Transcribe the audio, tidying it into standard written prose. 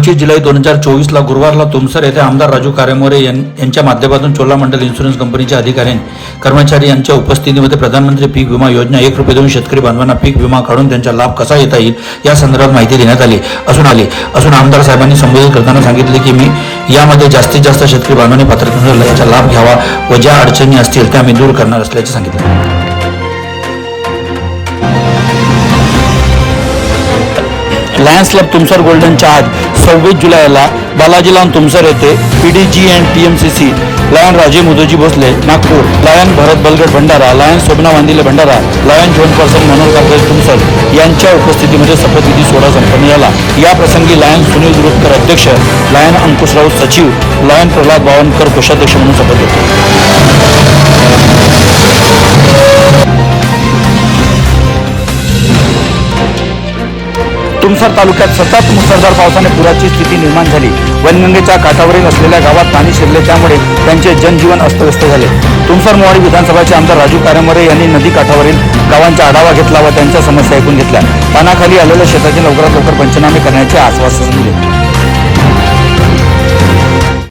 25 जुलै 2024 ला गुरुवारला तुमसर येथे आमदार राजू कारेमोरे यांच्या माध्यमातून चोलामंडल इन्शुरन्स कंपनीच्या अधिकारी कर्मचारी यांच्या उपस्थितीमध्ये प्रधानमंत्री पीक विमा योजना 1 रुपये देऊन शेतकरी बांधवांना पीक विमा काढून त्यांचा लाभ कसा घेता येईल या संदर्भात माहिती देण्यात आली असून आमदार साहेबांनी संबोधित करताना सांगितले की मी यामध्ये जास्तीत जास्त शेतकरी बांधवांनी पात्रतेनुसार याचा लाभ घ्यावा व ज्या अडचणी असतील त्या मी दूर करणार असल्याचे सांगितले। लायन्स क्लब तुमसर गोल्डनच्या आज 26 जुलैला बालाजी लॉन तुमसर येथे PDG and TMCC lion Raje Mudhoji Bhosale Nagpur, lion Bharat Balgad Bhandara, lion Shobhana Wandile Bhandara, lion zone person Manohar Kagaj Tumsar यांच्या उपस्थितीमध्ये शपथविधी सोहळा संपन्न झाला। या प्रसंगी लायन सुनील दुरुतकर अध्यक्ष, लायन अंकुश राऊत सचिव, लायन प्रल्हाद बावनकर कोषाध्यक्ष म्हणून शपथ घेतली। तुमसर तालुक्यात सतत मुसळधार पावसाने पुराची स्थिती निर्माण झाली। वनगंगेच्या काठावरील असलेल्या गावात पाणी शिरले, त्यामुळे त्यांचे जनजीवन अस्तव्यस्त झाले। तुमसर मोवाडी विधानसभाचे आमदार राजू कारेमोरे यांनी नदी काठावरील गावांचा आढावा घेतला व त्यांच्या समस्या ऐकून घेतल्या। पाण्याखाली आलेल्या शेताचे लवकरात लवकर पंचनामे करण्याचे आश्वासन दिले।